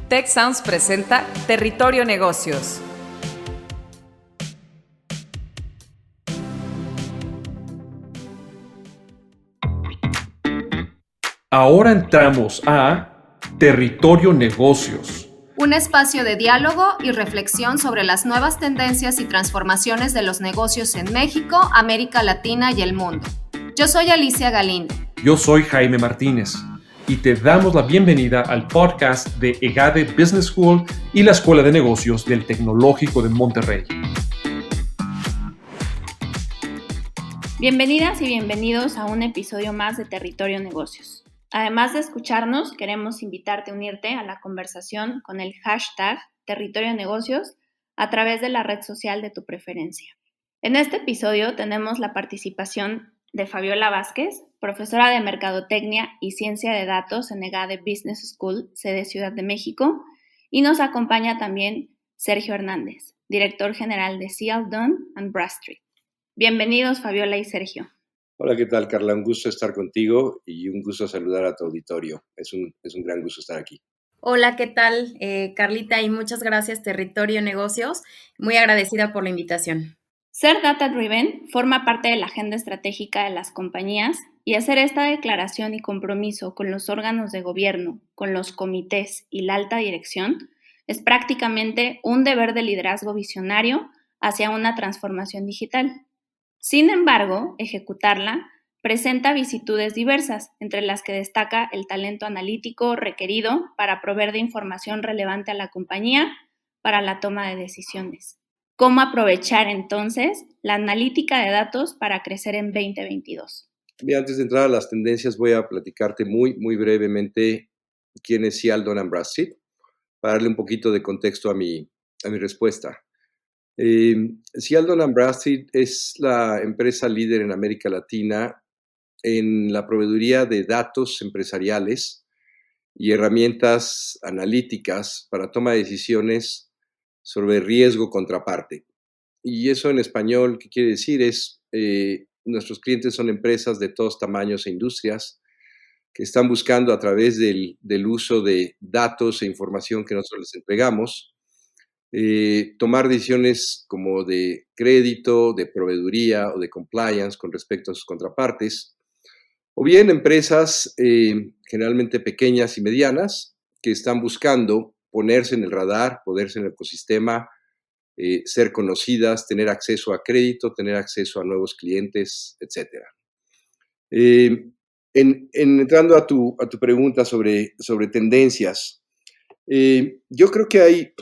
Tech Sounds presenta Territorio Negocios. Ahora entramos a Territorio Negocios. Un espacio de diálogo y reflexión sobre las nuevas tendencias y transformaciones de los negocios en México, América Latina y el mundo. Yo soy Alicia Galindo. Yo soy Jaime Martínez y te damos la bienvenida al podcast de EGADE Business School y la Escuela de Negocios del Tecnológico de Monterrey. Bienvenidas y bienvenidos a un episodio más de Territorio Negocios. Además de escucharnos, queremos invitarte a unirte a la conversación con el hashtag Territorio Negocios a través de la red social de tu preferencia. En este episodio tenemos la participación de Fabiola Vázquez, profesora de Mercadotecnia y Ciencia de Datos en EGADE Business School, sede Ciudad de México, y nos acompaña también Sergio Hernández, director general de Cialdon & Bradstreet. Bienvenidos, Fabiola y Sergio. Hola, ¿qué tal, Carla? Un gusto estar contigo y un gusto saludar a tu auditorio. Es un gran gusto estar aquí. Hola, ¿qué tal, Carlita? Y muchas gracias, Territorio Negocios. Muy agradecida por la invitación. Ser data-driven forma parte de la agenda estratégica de las compañías y hacer esta declaración y compromiso con los órganos de gobierno, con los comités y la alta dirección es prácticamente un deber de liderazgo visionario hacia una transformación digital. Sin embargo, ejecutarla presenta vicisitudes diversas, entre las que destaca el talento analítico requerido para proveer de información relevante a la compañía para la toma de decisiones. ¿Cómo aprovechar entonces la analítica de datos para crecer en 2022? Bien, antes de entrar a las tendencias, voy a platicarte muy brevemente quién es Cialdon & Bradstreet, para darle un poquito de contexto a mi respuesta. Cialdon & Bradstreet es la empresa líder en América Latina en la proveeduría de datos empresariales y herramientas analíticas para toma de decisiones sobre riesgo contraparte. Y eso en español, ¿qué quiere decir? Nuestros clientes son empresas de todos tamaños e industrias que están buscando a través del uso de datos e información que nosotros les entregamos, tomar decisiones como de crédito, de proveeduría o de compliance con respecto a sus contrapartes, o bien empresas generalmente pequeñas y medianas que están buscando ponerse en el radar, ponerse en el ecosistema, ser conocidas, tener acceso a crédito, tener acceso a nuevos clientes, etc. Entrando a tu pregunta sobre tendencias, yo creo que hay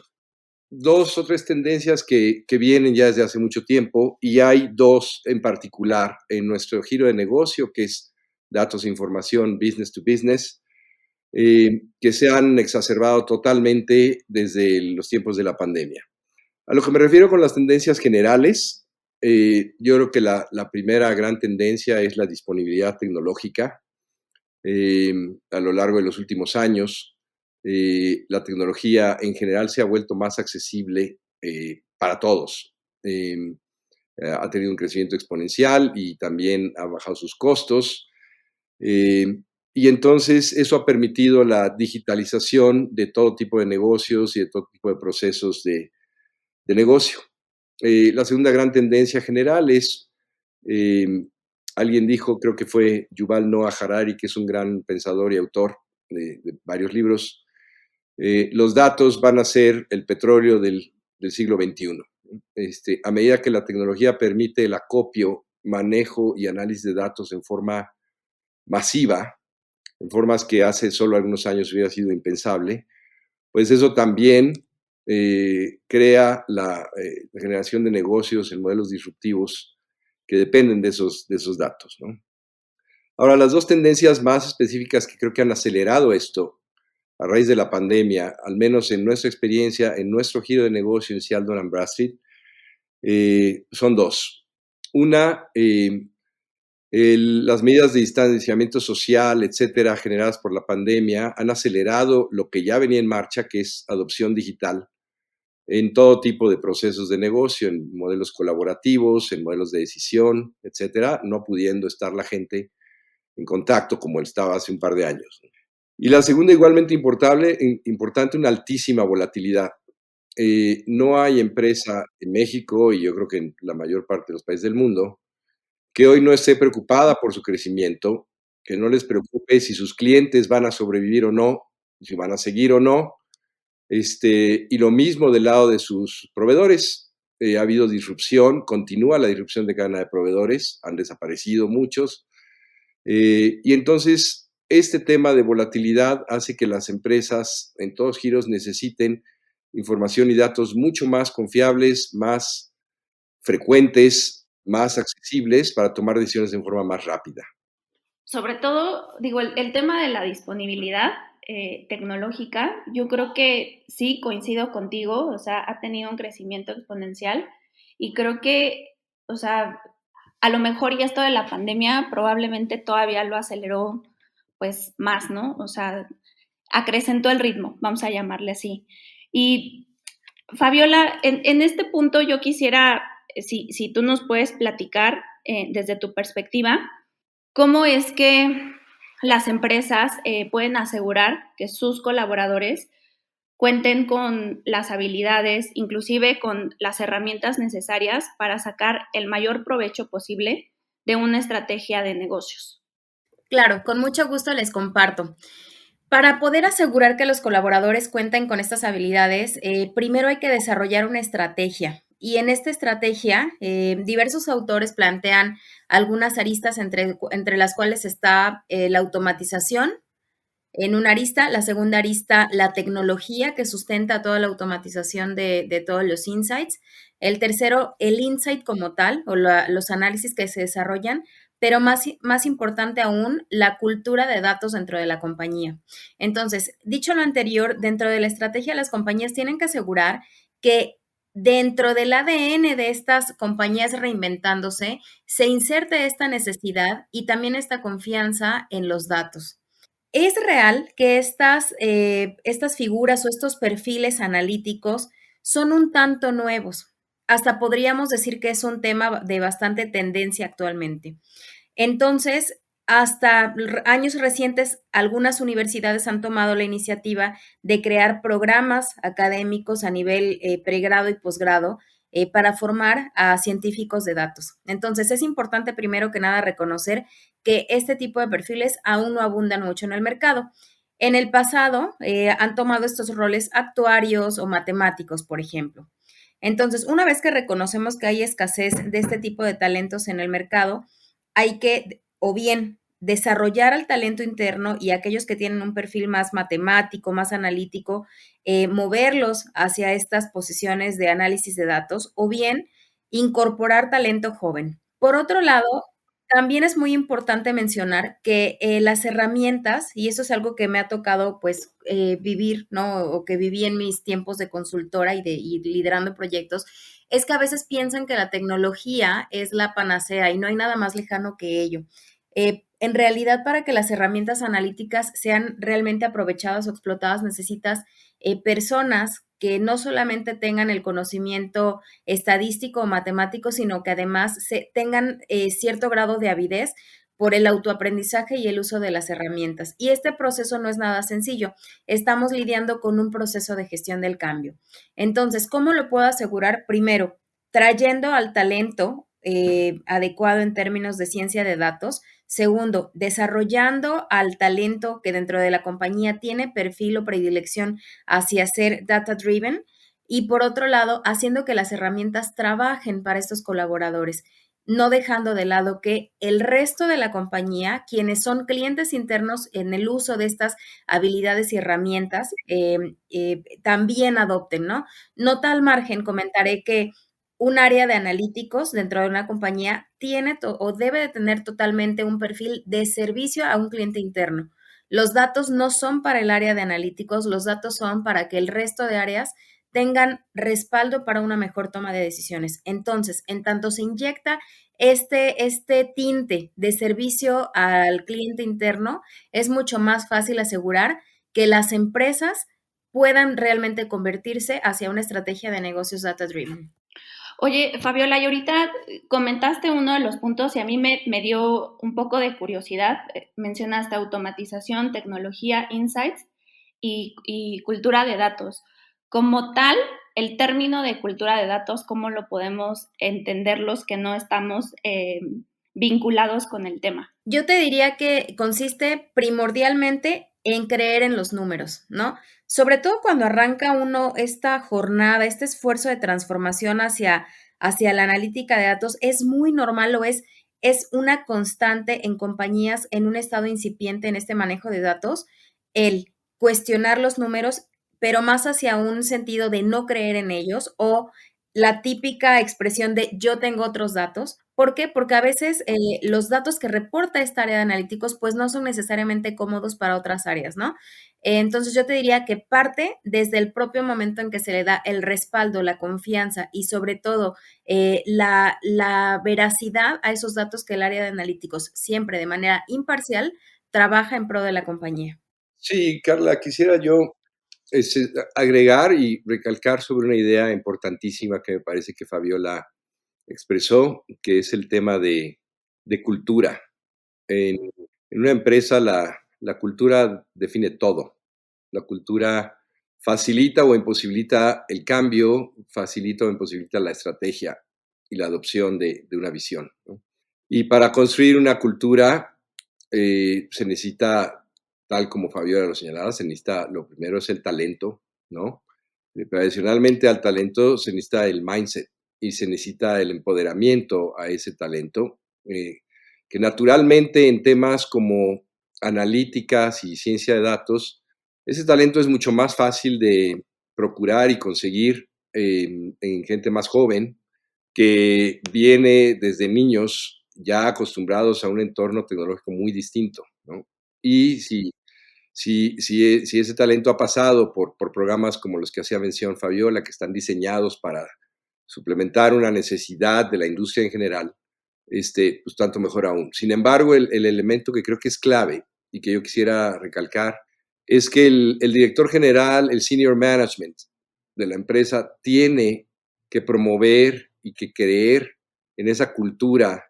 dos o tres tendencias que vienen ya desde hace mucho tiempo y hay dos en particular en nuestro giro de negocio, que es datos e información business to business, que se han exacerbado totalmente desde los tiempos de la pandemia. A lo que me refiero con las tendencias generales, yo creo que la primera gran tendencia es la disponibilidad tecnológica. A lo largo de los últimos años, la tecnología en general se ha vuelto más accesible para todos. Ha tenido un crecimiento exponencial y también ha bajado sus costos. Y entonces eso ha permitido la digitalización de todo tipo de negocios y de todo tipo de procesos de negocio. La segunda gran tendencia general es, alguien dijo, creo que fue Yuval Noah Harari, que es un gran pensador y autor de varios libros, los datos van a ser el petróleo del siglo XXI. A medida que la tecnología permite el acopio, manejo y análisis de datos en forma masiva, en formas que hace solo algunos años hubiera sido impensable, pues eso también crea la generación de negocios en modelos disruptivos que dependen de esos datos, ¿no? Ahora, las dos tendencias más específicas que creo que han acelerado esto a raíz de la pandemia, al menos en nuestra experiencia, en nuestro giro de negocio en Cialdon & Bradstreet, son dos. Una, las medidas de distanciamiento social, etcétera, generadas por la pandemia, han acelerado lo que ya venía en marcha, que es adopción digital en todo tipo de procesos de negocio, en modelos colaborativos, en modelos de decisión, etcétera, no pudiendo estar la gente en contacto como estaba hace un par de años. Y la segunda, igualmente importante, una altísima volatilidad. No hay empresa en México, y yo creo que en la mayor parte de los países del mundo, que hoy no esté preocupada por su crecimiento, que no les preocupe si sus clientes van a sobrevivir o no, si van a seguir o no. Y lo mismo del lado de sus proveedores. Ha habido disrupción, continúa la disrupción de cadena de proveedores, han desaparecido muchos. Y entonces, este tema de volatilidad hace que las empresas en todos giros necesiten información y datos mucho más confiables, más frecuentes, más accesibles para tomar decisiones de forma más rápida. Sobre todo, digo, el tema de la disponibilidad tecnológica, yo creo que sí coincido contigo, o sea, ha tenido un crecimiento exponencial y creo que, o sea, a lo mejor y esto de la pandemia probablemente todavía lo aceleró pues más, ¿no? O sea, acrecentó el ritmo, vamos a llamarle así. Y Fabiola, en este punto yo quisiera, si tú nos puedes platicar desde tu perspectiva, ¿cómo es que las empresas pueden asegurar que sus colaboradores cuenten con las habilidades, inclusive con las herramientas necesarias para sacar el mayor provecho posible de una estrategia de negocios? Claro, con mucho gusto les comparto. Para poder asegurar que los colaboradores cuenten con estas habilidades, primero hay que desarrollar una estrategia. Y en esta estrategia, diversos autores plantean algunas aristas entre las cuales está la automatización en una arista, la segunda arista, la tecnología que sustenta toda la automatización de todos los insights, el tercero, el insight como tal o los análisis que se desarrollan, pero más importante aún, la cultura de datos dentro de la compañía. Entonces, dicho lo anterior, dentro de la estrategia, las compañías tienen que asegurar que dentro del ADN de estas compañías reinventándose, se inserte esta necesidad y también esta confianza en los datos. Es real que estas figuras o estos perfiles analíticos son un tanto nuevos. Hasta podríamos decir que es un tema de bastante tendencia actualmente. Entonces, hasta años recientes, algunas universidades han tomado la iniciativa de crear programas académicos a nivel pregrado y posgrado para formar a científicos de datos. Entonces, es importante primero que nada reconocer que este tipo de perfiles aún no abundan mucho en el mercado. En el pasado han tomado estos roles actuarios o matemáticos, por ejemplo. Entonces, una vez que reconocemos que hay escasez de este tipo de talentos en el mercado, hay que o bien desarrollar al talento interno y aquellos que tienen un perfil más matemático, más analítico, moverlos hacia estas posiciones de análisis de datos o bien incorporar talento joven. Por otro lado, también es muy importante mencionar que las herramientas, y eso es algo que me ha tocado pues vivir, ¿no? O que viví en mis tiempos de consultora y liderando proyectos, es que a veces piensan que la tecnología es la panacea y no hay nada más lejano que ello. En realidad, para que las herramientas analíticas sean realmente aprovechadas o explotadas, necesitas personas que no solamente tengan el conocimiento estadístico o matemático, sino que además tengan cierto grado de avidez por el autoaprendizaje y el uso de las herramientas. Y este proceso no es nada sencillo. Estamos lidiando con un proceso de gestión del cambio. Entonces, ¿cómo lo puedo asegurar? Primero, trayendo al talento adecuado en términos de ciencia de datos. Segundo, desarrollando al talento que dentro de la compañía tiene perfil o predilección hacia ser data driven. Y por otro lado, haciendo que las herramientas trabajen para estos colaboradores, no dejando de lado que el resto de la compañía, quienes son clientes internos en el uso de estas habilidades y herramientas, también adopten, ¿no? No tal margen, comentaré que un área de analíticos dentro de una compañía tiene o debe de tener totalmente un perfil de servicio a un cliente interno. Los datos no son para el área de analíticos, los datos son para que el resto de áreas tengan respaldo para una mejor toma de decisiones. Entonces, en tanto se inyecta este tinte de servicio al cliente interno, es mucho más fácil asegurar que las empresas puedan realmente convertirse hacia una estrategia de negocios data driven. Oye, Fabiola, y ahorita comentaste uno de los puntos y a mí me dio un poco de curiosidad. Mencionaste automatización, tecnología, insights y cultura de datos. Como tal, el término de cultura de datos, ¿cómo lo podemos entender los que no estamos vinculados con el tema? Yo te diría que consiste primordialmente en creer en los números, ¿no? Sobre todo cuando arranca uno esta jornada, este esfuerzo de transformación hacia la analítica de datos, es muy normal, es una constante en compañías en un estado incipiente en este manejo de datos, el cuestionar los números, pero más hacia un sentido de no creer en ellos o la típica expresión de yo tengo otros datos. ¿Por qué? Porque a veces los datos que reporta esta área de analíticos pues no son necesariamente cómodos para otras áreas, ¿no? Entonces yo te diría que parte desde el propio momento en que se le da el respaldo, la confianza y sobre todo la veracidad a esos datos que el área de analíticos siempre de manera imparcial trabaja en pro de la compañía. Sí, Carla, quisiera yo agregar y recalcar sobre una idea importantísima que me parece que Fabiola expresó, que es el tema de cultura. En una empresa la cultura define todo. La cultura facilita o imposibilita el cambio, facilita o imposibilita la estrategia y la adopción de una visión, ¿no? Y para construir una cultura se necesita, tal como Fabiola lo señalaba, se necesita, lo primero es el talento, ¿no? Tradicionalmente al talento se necesita el mindset y se necesita el empoderamiento a ese talento, que naturalmente en temas como analíticas y ciencia de datos, ese talento es mucho más fácil de procurar y conseguir en gente más joven que viene desde niños ya acostumbrados a un entorno tecnológico muy distinto, ¿no? Y si ese talento ha pasado por programas como los que hacía mención Fabiola, que están diseñados para suplementar una necesidad de la industria en general, pues tanto mejor aún. Sin embargo, el elemento que creo que es clave y que yo quisiera recalcar es que el director general, el senior management de la empresa tiene que promover y que creer en esa cultura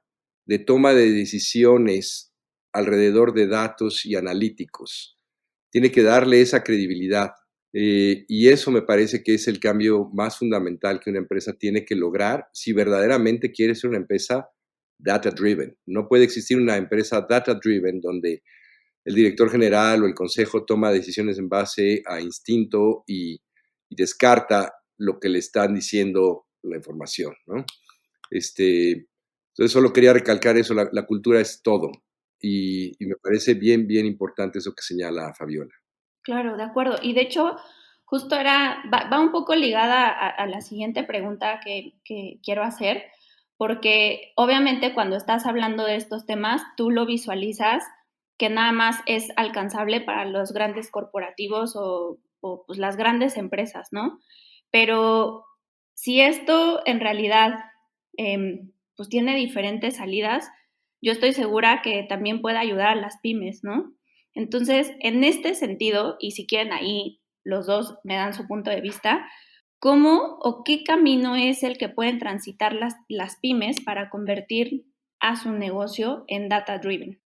de toma de decisiones alrededor de datos y analíticos. Tiene que darle esa credibilidad. Y eso me parece que es el cambio más fundamental que una empresa tiene que lograr si verdaderamente quiere ser una empresa data-driven. No puede existir una empresa data-driven donde el director general o el consejo toma decisiones en base a instinto y descarta lo que le están diciendo la información, ¿no? Entonces solo quería recalcar eso, la cultura es todo. Y me parece bien, bien importante eso que señala Fabiola. Claro, de acuerdo. Y de hecho, justo va un poco ligada a la siguiente pregunta que quiero hacer, porque obviamente cuando estás hablando de estos temas, tú lo visualizas que nada más es alcanzable para los grandes corporativos o pues las grandes empresas, ¿no? Pero si esto en realidad pues tiene diferentes salidas, yo estoy segura que también puede ayudar a las pymes, ¿no? Entonces, en este sentido, y si quieren ahí los dos me dan su punto de vista, ¿cómo o qué camino es el que pueden transitar las pymes para convertir a su negocio en data driven?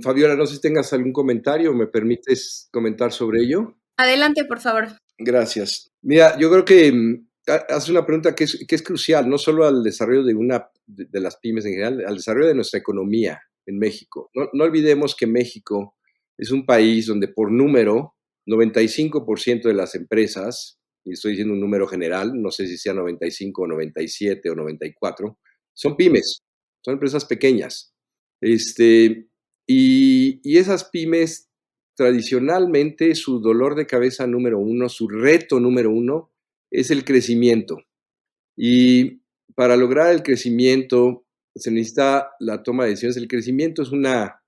Fabiola, no sé si tengas algún comentario, ¿me permites comentar sobre ello? Adelante, por favor. Gracias. Mira, yo creo que hace una pregunta que es crucial, no solo al desarrollo de las pymes en general, al desarrollo de nuestra economía en México. No olvidemos que México es un país donde por número, 95% de las empresas, y estoy diciendo un número general, no sé si sea 95 o 97 o 94, son pymes, son empresas pequeñas. Y esas pymes, tradicionalmente, su dolor de cabeza número uno, su reto número uno, es el crecimiento. Y para lograr el crecimiento se necesita la toma de decisiones. El crecimiento es una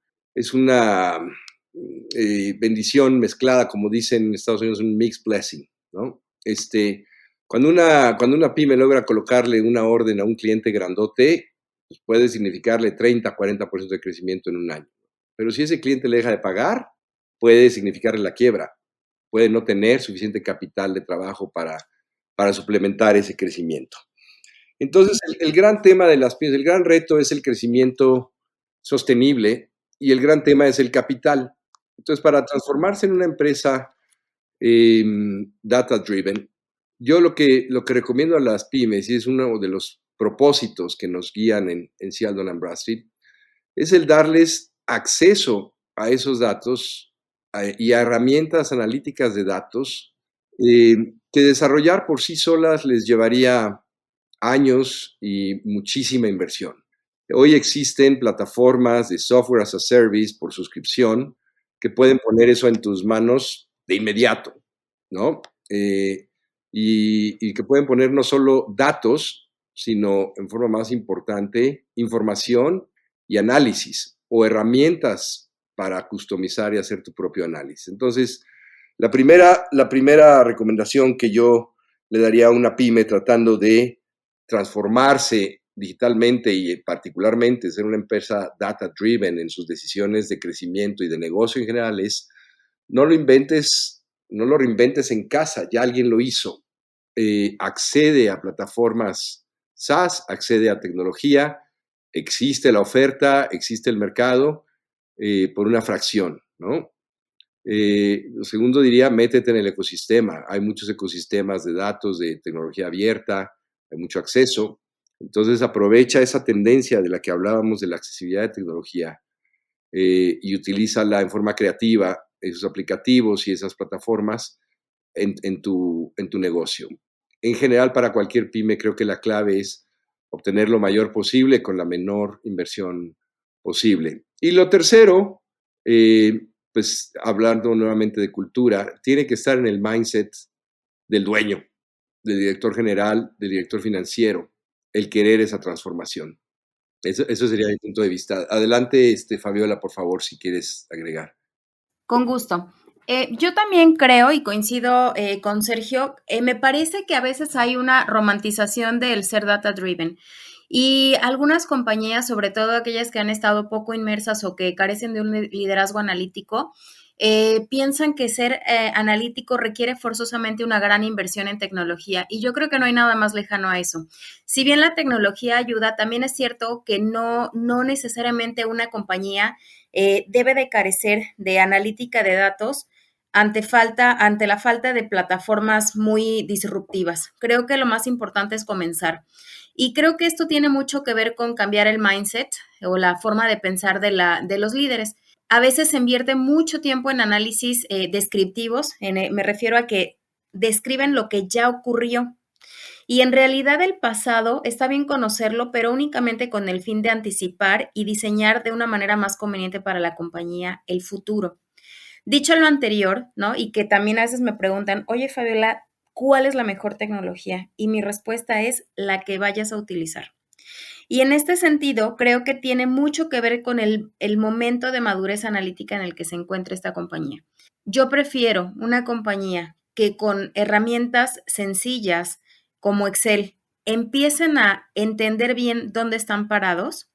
bendición mezclada, como dicen en Estados Unidos, un mixed blessing, ¿no? Cuando una pyme logra colocarle una orden a un cliente grandote, pues puede significarle 30, 40% de crecimiento en un año. Pero si ese cliente le deja de pagar, puede significarle la quiebra. Puede no tener suficiente capital de trabajo para suplementar ese crecimiento. Entonces, el gran tema de las pymes, el gran reto es el crecimiento sostenible y el gran tema es el capital. Entonces, para transformarse en una empresa data-driven, yo lo que recomiendo a las pymes, y es uno de los propósitos que nos guían en Sheldon & Bradstreet, es el darles acceso a esos datos y a herramientas analíticas de datos que desarrollar por sí solas les llevaría años y muchísima inversión. Hoy existen plataformas de software as a service por suscripción que pueden poner eso en tus manos de inmediato, ¿no? Y que pueden poner no solo datos, sino en forma más importante, información y análisis o herramientas para customizar y hacer tu propio análisis. Entonces, la primera recomendación que yo le daría a una pyme tratando de transformarse digitalmente y particularmente ser una empresa data-driven en sus decisiones de crecimiento y de negocio en general es no lo reinventes en casa, ya alguien lo hizo. Accede a plataformas SaaS, accede a tecnología, existe la oferta, existe el mercado por una fracción, ¿no? Lo segundo diría, métete en el ecosistema. Hay muchos ecosistemas de datos, de tecnología abierta, hay mucho acceso. Entonces aprovecha esa tendencia de la que hablábamos de la accesibilidad de tecnología y utilízala en forma creativa, esos aplicativos y esas plataformas en tu negocio. En general, para cualquier pyme, creo que la clave es obtener lo mayor posible con la menor inversión posible. Y lo tercero, pues hablando nuevamente de cultura, tiene que estar en el mindset del dueño, del director general, del director financiero, el querer esa transformación. Eso sería mi punto de vista. Adelante, Fabiola, por favor, si quieres agregar. Con gusto. Yo también creo y coincido con Sergio, me parece que a veces hay una romantización del ser data driven y algunas compañías, sobre todo aquellas que han estado poco inmersas o que carecen de un liderazgo analítico, piensan que ser analítico requiere forzosamente una gran inversión en tecnología y yo creo que no hay nada más lejano a eso. Si bien la tecnología ayuda, también es cierto que no necesariamente una compañía debe de carecer de analítica de datos ante la falta de plataformas muy disruptivas. Creo que lo más importante es comenzar. Y creo que esto tiene mucho que ver con cambiar el mindset o la forma de pensar de los líderes. A veces se invierte mucho tiempo en análisis descriptivos, me refiero a que describen lo que ya ocurrió. Y en realidad el pasado está bien conocerlo, pero únicamente con el fin de anticipar y diseñar de una manera más conveniente para la compañía el futuro. Dicho lo anterior, ¿no? Y que también a veces me preguntan, oye, Fabiola, ¿cuál es la mejor tecnología? Y mi respuesta es la que vayas a utilizar. Y en este sentido, creo que tiene mucho que ver con el momento de madurez analítica en el que se encuentra esta compañía. Yo prefiero una compañía que con herramientas sencillas como Excel empiecen a entender bien dónde están parados,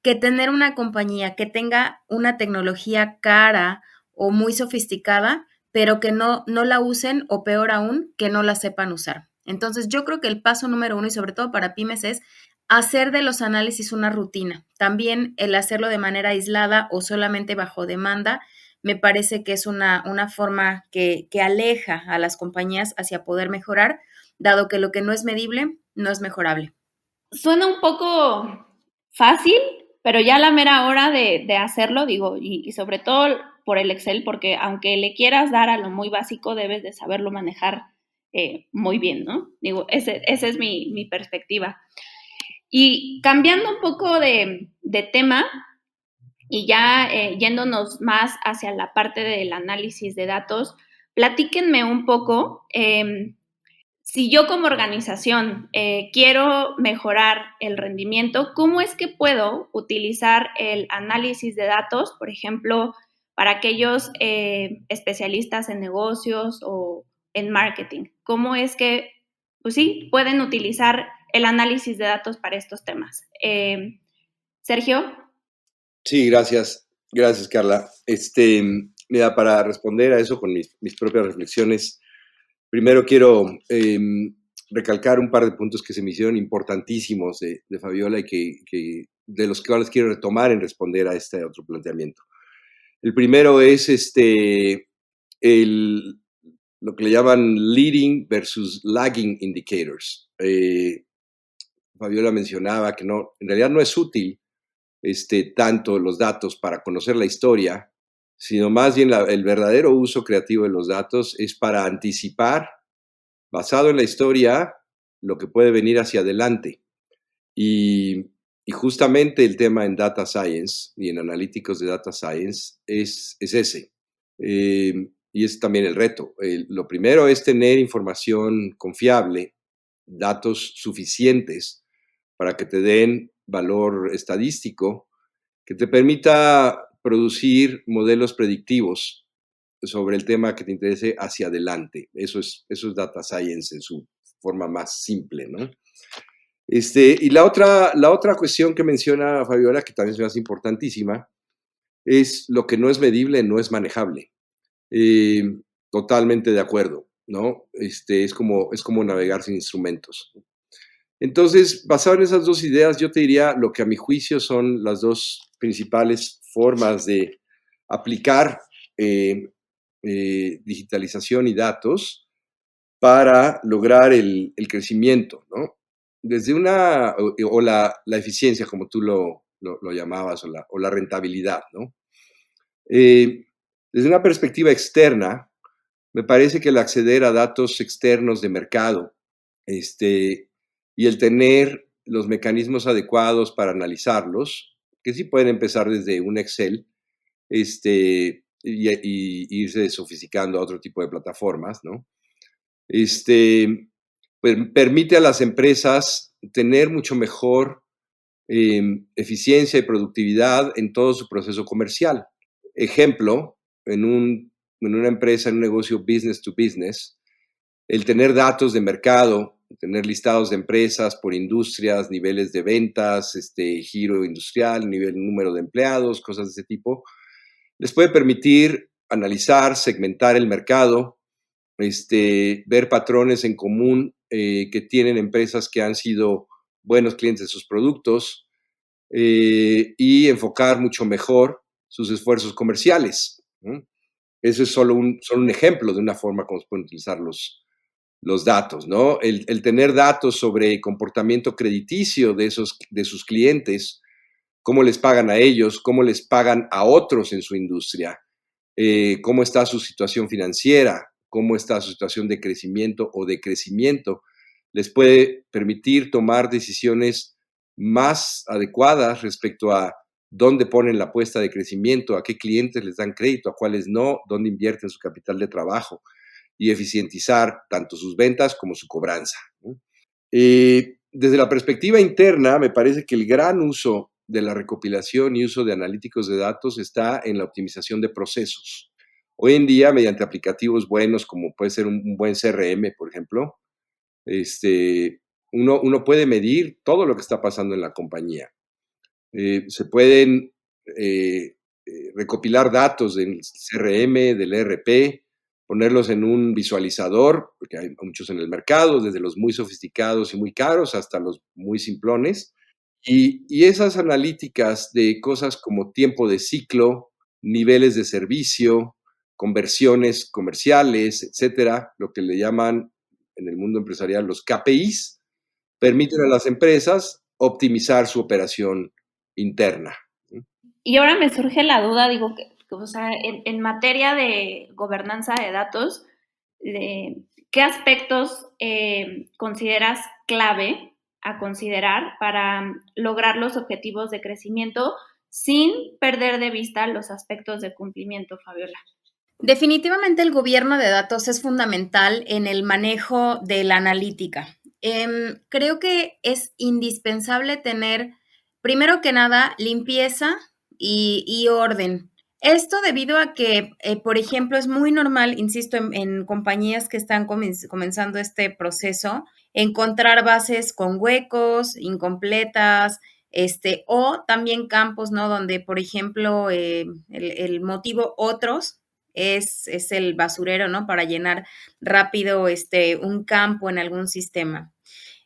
que tener una compañía que tenga una tecnología cara o muy sofisticada, pero que no la usen o peor aún, que no la sepan usar. Entonces, yo creo que el paso número 1 y sobre todo para pymes es hacer de los análisis una rutina. También el hacerlo de manera aislada o solamente bajo demanda, me parece que es una forma que aleja a las compañías hacia poder mejorar, dado que lo que no es medible no es mejorable. Suena un poco fácil, pero ya a la mera hora de hacerlo, digo, y sobre todo por el Excel, porque aunque le quieras dar a lo muy básico, debes de saberlo manejar muy bien, ¿no? Digo, esa es mi perspectiva. Y cambiando un poco de tema y ya yéndonos más hacia la parte del análisis de datos, platíquenme un poco, si yo como organización quiero mejorar el rendimiento, ¿cómo es que puedo utilizar el análisis de datos, por ejemplo, para aquellos especialistas en negocios o en marketing? ¿Cómo es que, pues sí, pueden utilizar el análisis de datos para estos temas? Sergio. Sí, gracias. Gracias, Carla. Mira, para responder a eso con mis propias reflexiones, primero quiero recalcar un par de puntos que se me hicieron importantísimos de Fabiola y de los cuales quiero retomar en responder a este otro planteamiento. El primero es lo que le llaman leading versus lagging indicators. Fabiola mencionaba que en realidad no es útil tanto los datos para conocer la historia, sino más bien el verdadero uso creativo de los datos es para anticipar, basado en la historia, lo que puede venir hacia adelante. Y justamente el tema en Data Science y en analíticos de Data Science es ese. Y es también el reto. Lo primero es tener información confiable, datos suficientes para que te den valor estadístico, que te permita producir modelos predictivos sobre el tema que te interese hacia adelante. Eso es Data Science en su forma más simple, ¿no? Y la otra cuestión que menciona Fabiola, que también es importantísima, es lo que no es medible, no es manejable. Totalmente de acuerdo, ¿no? Es como navegar sin instrumentos. Entonces, basado en esas dos ideas, yo te diría lo que a mi juicio son las dos principales formas de aplicar digitalización y datos para lograr el crecimiento, ¿no? Desde o la eficiencia, como tú lo llamabas, o la rentabilidad, ¿no? Desde una perspectiva externa, me parece que el acceder a datos externos de mercado, y el tener los mecanismos adecuados para analizarlos, que sí pueden empezar desde un Excel, y irse sofisticando a otro tipo de plataformas, ¿no? Permite a las empresas tener mucho mejor eficiencia y productividad en todo su proceso comercial. Ejemplo, en una empresa, en un negocio business to business, el tener datos de mercado, tener listados de empresas por industrias, niveles de ventas, giro industrial, número de empleados, cosas de ese tipo, les puede permitir analizar, segmentar el mercado, ver patrones en común que tienen empresas que han sido buenos clientes de sus productos y enfocar mucho mejor sus esfuerzos comerciales, ¿no? Eso es solo un ejemplo de una forma como se pueden utilizar los datos, ¿no? El tener datos sobre comportamiento crediticio de sus clientes, cómo les pagan a ellos, cómo les pagan a otros en su industria, cómo está su situación financiera, cómo está su situación de crecimiento o decrecimiento, les puede permitir tomar decisiones más adecuadas respecto a dónde ponen la apuesta de crecimiento, a qué clientes les dan crédito, a cuáles no, dónde invierten su capital de trabajo y eficientizar tanto sus ventas como su cobranza, ¿no? Desde la perspectiva interna, me parece que el gran uso de la recopilación y uso de analíticos de datos está en la optimización de procesos. Hoy en día, mediante aplicativos buenos, como puede ser un buen CRM, por ejemplo, uno puede medir todo lo que está pasando en la compañía. Se pueden recopilar datos del CRM, del ERP, ponerlos en un visualizador, porque hay muchos en el mercado, desde los muy sofisticados y muy caros hasta los muy simplones. Y esas analíticas de cosas como tiempo de ciclo, niveles de servicio, conversiones comerciales, etcétera, lo que le llaman en el mundo empresarial los KPIs, permiten a las empresas optimizar su operación interna. Y ahora me surge la duda, digo, o sea, en materia de gobernanza de datos, ¿qué aspectos consideras clave a considerar para lograr los objetivos de crecimiento sin perder de vista los aspectos de cumplimiento, Fabiola? Definitivamente el gobierno de datos es fundamental en el manejo de la analítica. Creo que es indispensable tener, primero que nada, limpieza y orden. Esto debido a que, por ejemplo, es muy normal, insisto, en compañías que están comenzando este proceso, encontrar bases con huecos, incompletas, o también campos, ¿no? Donde, por ejemplo, el motivo otros es el basurero, ¿no? Para llenar rápido un campo en algún sistema.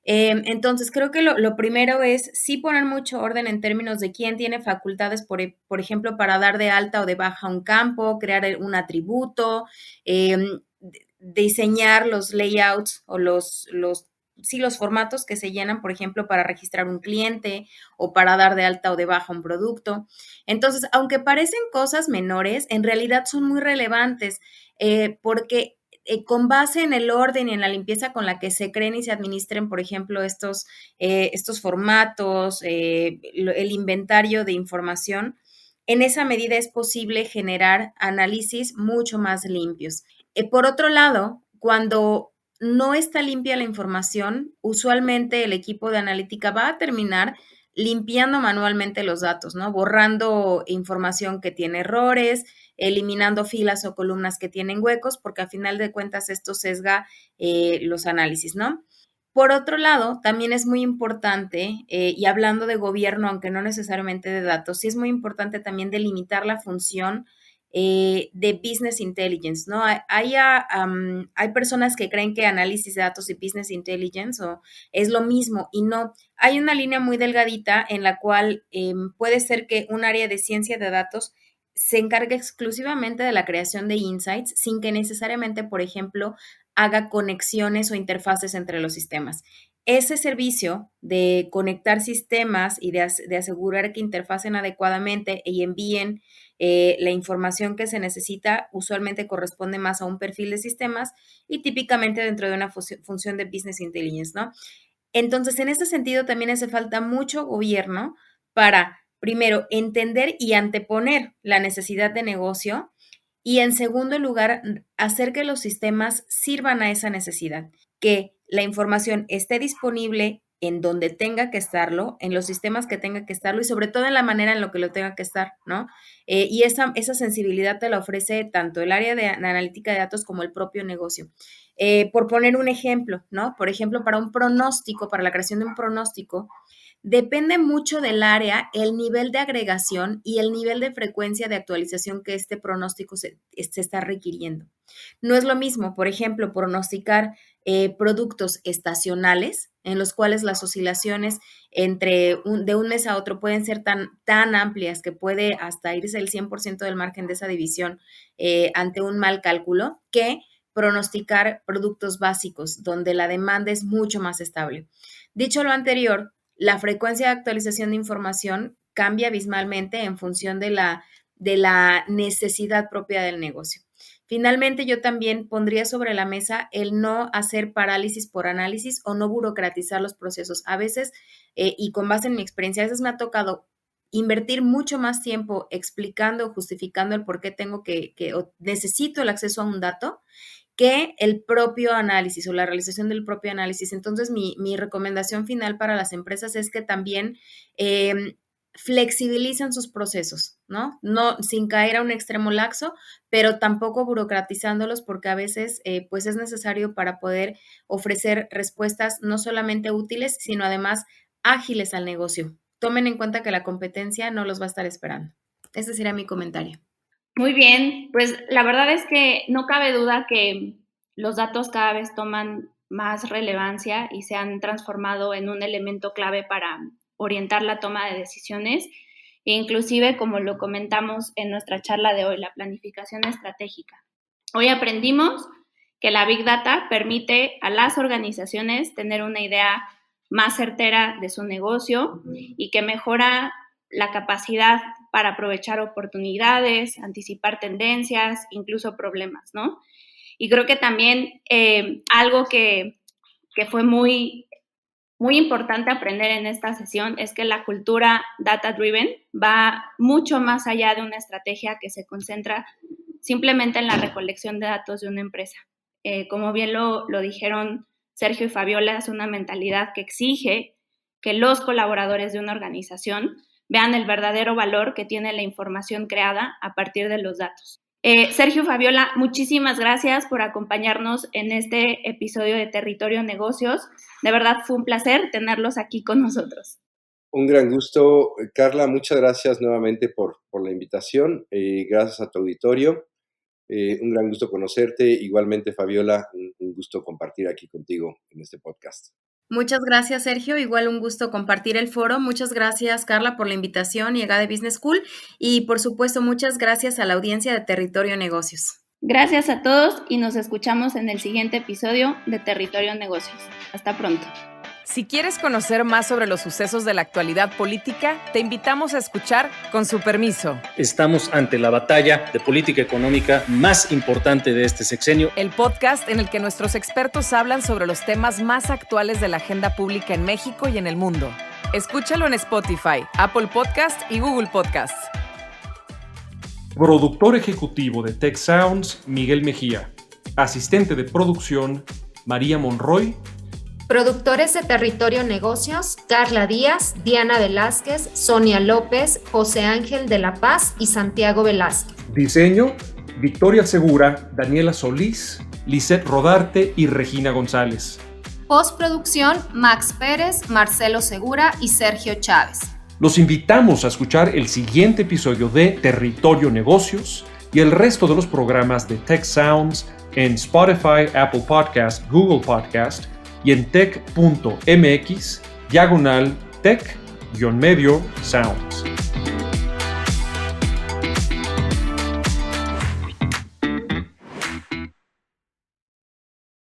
Entonces, creo que lo primero es sí poner mucho orden en términos de quién tiene facultades, por ejemplo, para dar de alta o de baja un campo, crear un atributo, diseñar los layouts o los formatos que se llenan, por ejemplo, para registrar un cliente o para dar de alta o de baja un producto. Entonces, aunque parecen cosas menores, en realidad son muy relevantes porque con base en el orden y en la limpieza con la que se creen y se administren, por ejemplo, estos formatos, el inventario de información, en esa medida es posible generar análisis mucho más limpios. Por otro lado, cuando no está limpia la información, usualmente el equipo de analítica va a terminar limpiando manualmente los datos, ¿no? Borrando información que tiene errores, eliminando filas o columnas que tienen huecos, porque a final de cuentas esto sesga los análisis, ¿no? Por otro lado, también es muy importante, y hablando de gobierno, aunque no necesariamente de datos, sí es muy importante también delimitar la función de business intelligence, ¿no? Hay personas que creen que análisis de datos y business intelligence es lo mismo y no. Hay una línea muy delgadita en la cual puede ser que un área de ciencia de datos se encargue exclusivamente de la creación de insights sin que necesariamente, por ejemplo, haga conexiones o interfaces entre los sistemas. Ese servicio de conectar sistemas y de asegurar que interfacen adecuadamente y envíen la información que se necesita usualmente corresponde más a un perfil de sistemas y típicamente dentro de una función de business intelligence, ¿no? Entonces, en ese sentido, también hace falta mucho gobierno para, primero, entender y anteponer la necesidad de negocio y, en segundo lugar, hacer que los sistemas sirvan a esa necesidad, que la información esté disponible en donde tenga que estarlo, en los sistemas que tenga que estarlo y sobre todo en la manera en lo que lo tenga que estar, ¿no? Y esa sensibilidad te la ofrece tanto el área de analítica de datos como el propio negocio. Por poner un ejemplo, ¿no? Por ejemplo, para un pronóstico, para la creación de un pronóstico, depende mucho del área, el nivel de agregación y el nivel de frecuencia de actualización que este pronóstico se está requiriendo. No es lo mismo, por ejemplo, pronosticar productos estacionales en los cuales las oscilaciones de un mes a otro pueden ser tan amplias que puede hasta irse el 100% del margen de esa división ante un mal cálculo, que pronosticar productos básicos donde la demanda es mucho más estable. Dicho lo anterior, la frecuencia de actualización de información cambia abismalmente en función de la necesidad propia del negocio. Finalmente, yo también pondría sobre la mesa el no hacer parálisis por análisis o no burocratizar los procesos. A veces, y con base en mi experiencia, a veces me ha tocado invertir mucho más tiempo explicando o justificando el por qué tengo o necesito el acceso a un dato que el propio análisis o la realización del propio análisis. Entonces, mi recomendación final para las empresas es que también flexibilicen sus procesos, ¿no? No sin caer a un extremo laxo, pero tampoco burocratizándolos porque a veces pues es necesario para poder ofrecer respuestas no solamente útiles, sino además ágiles al negocio. Tomen en cuenta que la competencia no los va a estar esperando. Ese sería mi comentario. Muy bien, pues la verdad es que no cabe duda que los datos cada vez toman más relevancia y se han transformado en un elemento clave para orientar la toma de decisiones, e inclusive, como lo comentamos en nuestra charla de hoy, la planificación estratégica. Hoy aprendimos que la Big Data permite a las organizaciones tener una idea más certera de su negocio y que mejora la capacidad para aprovechar oportunidades, anticipar tendencias, incluso problemas, ¿no? Y creo que también algo que fue muy importante aprender en esta sesión es que la cultura data-driven va mucho más allá de una estrategia que se concentra simplemente en la recolección de datos de una empresa. Como bien lo dijeron Sergio y Fabiola, es una mentalidad que exige que los colaboradores de una organización vean el verdadero valor que tiene la información creada a partir de los datos. Sergio, Fabiola, muchísimas gracias por acompañarnos en este episodio de Territorio Negocios. De verdad fue un placer tenerlos aquí con nosotros. Un gran gusto, Carla. Muchas gracias nuevamente por la invitación. Gracias a tu auditorio. Un gran gusto conocerte. Igualmente, Fabiola, un gusto compartir aquí contigo en este podcast. Muchas gracias, Sergio. Igual un gusto compartir el foro. Muchas gracias, Carla, por la invitación y EGADE Business School. Y, por supuesto, muchas gracias a la audiencia de Territorio Negocios. Gracias a todos y nos escuchamos en el siguiente episodio de Territorio Negocios. Hasta pronto. Si quieres conocer más sobre los sucesos de la actualidad política, te invitamos a escuchar Con su permiso. Estamos ante la batalla de política económica más importante de este sexenio. El podcast en el que nuestros expertos hablan sobre los temas más actuales de la agenda pública en México y en el mundo. Escúchalo en Spotify, Apple Podcast y Google Podcast. Productor ejecutivo de Tech Sounds, Miguel Mejía. Asistente de producción, María Monroy. Productores de Territorio Negocios, Carla Díaz, Diana Velázquez, Sonia López, José Ángel de la Paz y Santiago Velázquez. Diseño, Victoria Segura, Daniela Solís, Lisette Rodarte y Regina González. Postproducción, Max Pérez, Marcelo Segura y Sergio Chávez. Los invitamos a escuchar el siguiente episodio de Territorio Negocios y el resto de los programas de Tech Sounds en Spotify, Apple Podcast, Google Podcast y en tech.mx/tech-sounds.